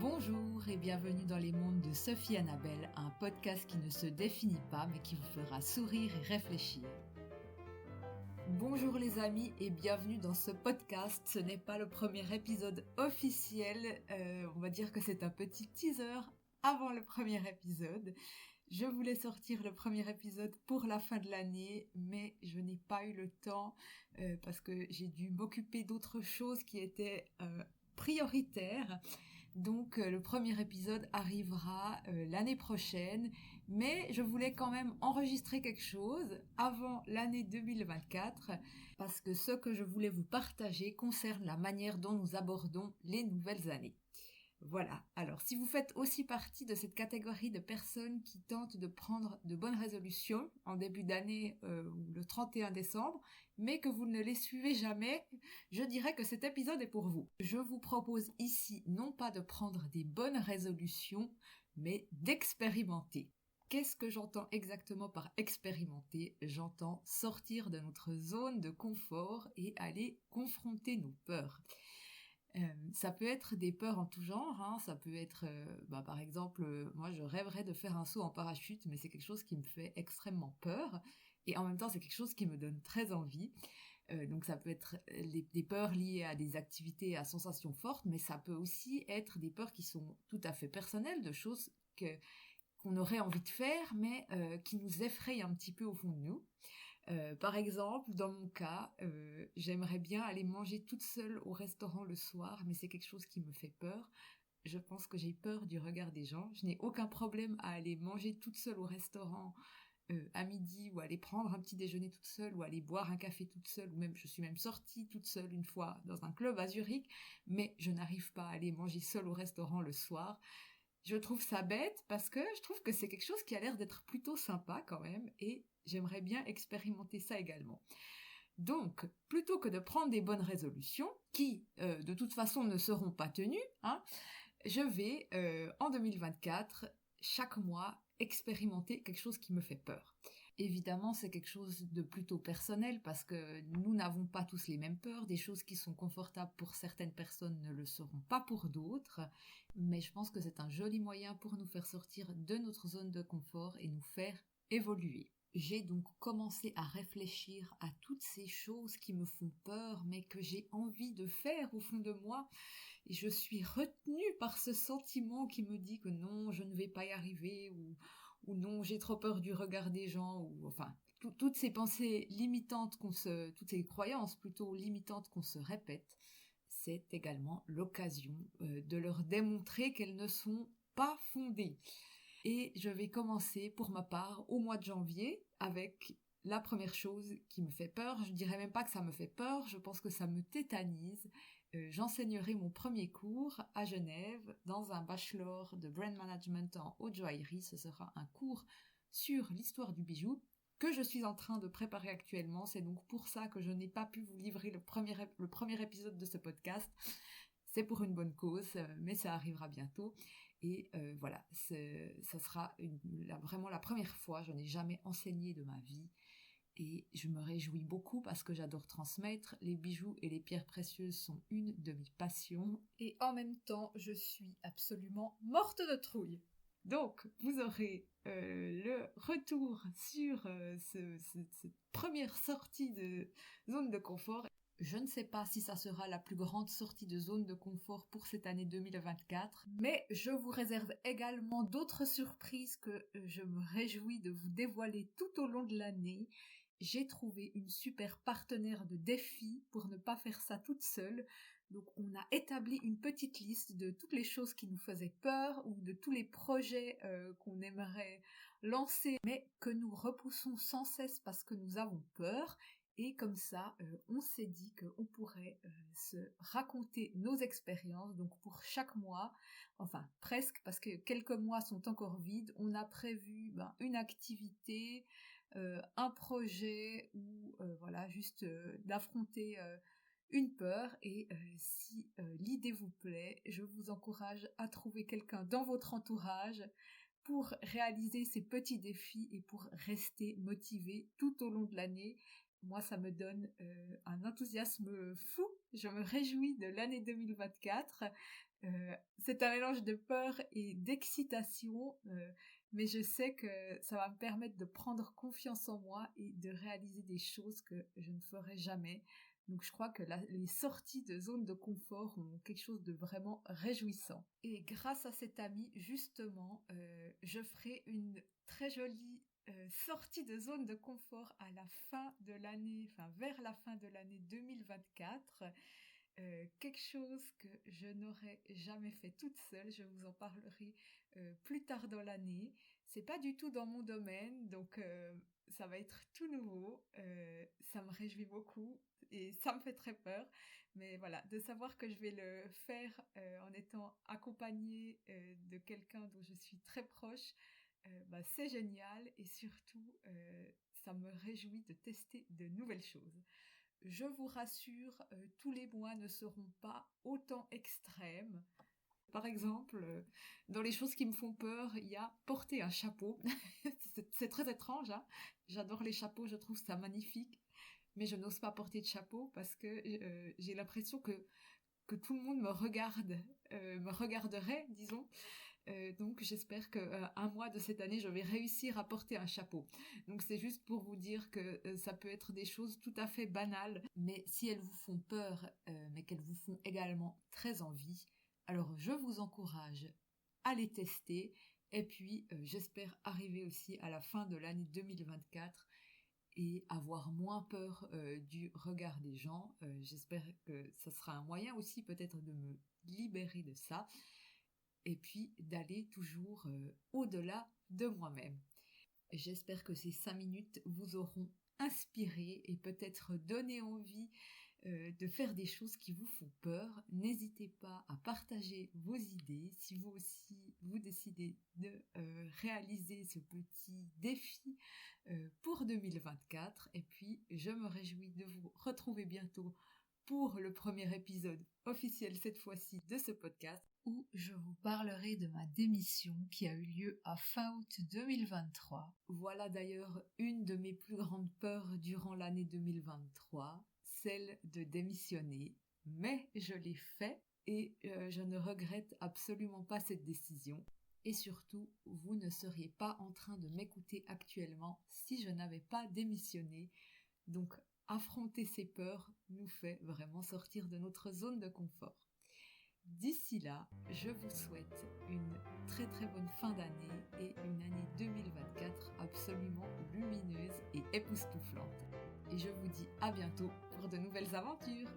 Bonjour et bienvenue dans les mondes de Sophie Annabelle, un podcast qui ne se définit pas mais qui vous fera sourire et réfléchir. Bonjour les amis et bienvenue dans ce podcast. Ce n'est pas le premier épisode officiel, on va dire que c'est un petit teaser avant le premier épisode. Je voulais sortir le premier épisode pour la fin de l'année, mais je n'ai pas eu le temps parce que j'ai dû m'occuper d'autres choses qui étaient prioritaires. Donc le premier épisode arrivera l'année prochaine, mais je voulais quand même enregistrer quelque chose avant l'année 2024 parce que ce que je voulais vous partager concerne la manière dont nous abordons les nouvelles années. Voilà, alors si vous faites aussi partie de cette catégorie de personnes qui tentent de prendre de bonnes résolutions en début d'année ou le 31 décembre, mais que vous ne les suivez jamais, je dirais que cet épisode est pour vous. Je vous propose ici non pas de prendre des bonnes résolutions, mais d'expérimenter. Qu'est-ce que j'entends exactement par expérimenter ? J'entends sortir de notre zone de confort et aller confronter nos peurs. Ça peut être des peurs en tout genre, hein. Ça peut être, par exemple, moi je rêverais de faire un saut en parachute, mais c'est quelque chose qui me fait extrêmement peur, et en même temps c'est quelque chose qui me donne très envie. Donc ça peut être des peurs liées à des activités à sensations fortes, mais ça peut aussi être des peurs qui sont tout à fait personnelles, de choses qu'on aurait envie de faire, mais qui nous effrayent un petit peu au fond de nous. Par exemple, dans mon cas, j'aimerais bien aller manger toute seule au restaurant le soir, mais c'est quelque chose qui me fait peur. Je pense que j'ai peur du regard des gens. Je n'ai aucun problème à aller manger toute seule au restaurant à midi, ou aller prendre un petit déjeuner toute seule, ou aller boire un café toute seule, ou même je suis même sortie toute seule une fois dans un club à Zurich, mais je n'arrive pas à aller manger seule au restaurant le soir. Je trouve ça bête parce que je trouve que c'est quelque chose qui a l'air d'être plutôt sympa quand même, et j'aimerais bien expérimenter ça également. Donc, plutôt que de prendre des bonnes résolutions, qui de toute façon ne seront pas tenues, je vais en 2024, chaque mois, expérimenter quelque chose qui me fait peur. Évidemment, c'est quelque chose de plutôt personnel parce que nous n'avons pas tous les mêmes peurs. Des choses qui sont confortables pour certaines personnes ne le seront pas pour d'autres. Mais je pense que c'est un joli moyen pour nous faire sortir de notre zone de confort et nous faire évoluer. J'ai donc commencé à réfléchir à toutes ces choses qui me font peur, mais que j'ai envie de faire au fond de moi. Et je suis retenue par ce sentiment qui me dit que non, je ne vais pas y arriver, ou non, j'ai trop peur du regard des gens, ou enfin, toutes ces pensées limitantes toutes ces croyances plutôt limitantes qu'on se répète. C'est également l'occasion de leur démontrer qu'elles ne sont pas fondées. Et je vais commencer pour ma part au mois de janvier avec la première chose qui me fait peur. Je dirais même pas que ça me fait peur, je pense que ça me tétanise. J'enseignerai mon premier cours à Genève dans un bachelor de brand management en haute joaillerie. Ce sera un cours sur l'histoire du bijou que je suis en train de préparer actuellement. C'est donc pour ça que je n'ai pas pu vous livrer le premier épisode de ce podcast. C'est pour une bonne cause, mais ça arrivera bientôt. Et voilà, ça sera vraiment la première fois. Je n'ai jamais enseigné de ma vie. Et je me réjouis beaucoup parce que j'adore transmettre. Les bijoux et les pierres précieuses sont une de mes passions. Et en même temps, je suis absolument morte de trouille. Donc, vous aurez le retour sur cette première sortie de zone de confort. Je ne sais pas si ça sera la plus grande sortie de zone de confort pour cette année 2024, mais je vous réserve également d'autres surprises que je me réjouis de vous dévoiler tout au long de l'année. J'ai trouvé une super partenaire de défi pour ne pas faire ça toute seule. Donc on a établi une petite liste de toutes les choses qui nous faisaient peur ou de tous les projets qu'on aimerait lancer mais que nous repoussons sans cesse parce que nous avons peur. Et comme ça, on s'est dit qu'on pourrait se raconter nos expériences. Donc pour chaque mois, enfin presque, parce que quelques mois sont encore vides, on a prévu une activité, un projet ou voilà, juste d'affronter une peur. Et si l'idée vous plaît, je vous encourage à trouver quelqu'un dans votre entourage pour réaliser ces petits défis et pour rester motivé tout au long de l'année. moi ça me donne un enthousiasme fou. Je me réjouis de l'année 2024. C'est un mélange de peur et d'excitation, mais je sais que ça va me permettre de prendre confiance en moi et de réaliser des choses que je ne ferai jamais. Donc je crois que les sorties de zone de confort ont quelque chose de vraiment réjouissant. Et grâce à cet ami, justement, je ferai une très jolie sortie de zone de confort à la fin de l'année, enfin vers la fin de l'année 2024. Quelque chose que je n'aurais jamais fait toute seule. Je vous en parlerai plus tard dans l'année. C'est pas du tout dans mon domaine, donc ça va être tout nouveau. Ça me réjouit beaucoup et ça me fait très peur. Mais voilà, de savoir que je vais le faire en étant accompagnée de quelqu'un dont je suis très proche, c'est génial et surtout, ça me réjouit de tester de nouvelles choses. Je vous rassure, tous les mois ne seront pas autant extrêmes. Par exemple, dans les choses qui me font peur, il y a porter un chapeau. C'est très étrange, hein. J'adore les chapeaux, je trouve ça magnifique. Mais je n'ose pas porter de chapeau parce que j'ai l'impression que tout le monde me regarderait, disons. Donc j'espère que un mois de cette année, je vais réussir à porter un chapeau. Donc c'est juste pour vous dire que ça peut être des choses tout à fait banales, mais si elles vous font peur, mais qu'elles vous font également très envie, alors je vous encourage à les tester. Et puis j'espère arriver aussi à la fin de l'année 2024 et avoir moins peur du regard des gens. J'espère que ça sera un moyen aussi peut-être de me libérer de ça et puis d'aller toujours au-delà de moi-même. J'espère que ces 5 minutes vous auront inspiré et peut-être donné envie de faire des choses qui vous font peur. N'hésitez pas à partager vos idées si vous aussi vous décidez de réaliser ce petit défi pour 2024. Et puis je me réjouis de vous retrouver bientôt pour le premier épisode officiel cette fois-ci de ce podcast où je vous parlerai de ma démission qui a eu lieu à fin août 2023. Voilà d'ailleurs une de mes plus grandes peurs durant l'année 2023, celle de démissionner, mais je l'ai fait et je ne regrette absolument pas cette décision. Et surtout, vous ne seriez pas en train de m'écouter actuellement si je n'avais pas démissionné. Donc, affronter ces peurs nous fait vraiment sortir de notre zone de confort. D'ici là, je vous souhaite une très très bonne fin d'année et une année 2024 absolument lumineuse et époustouflante. Et je vous dis à bientôt pour de nouvelles aventures.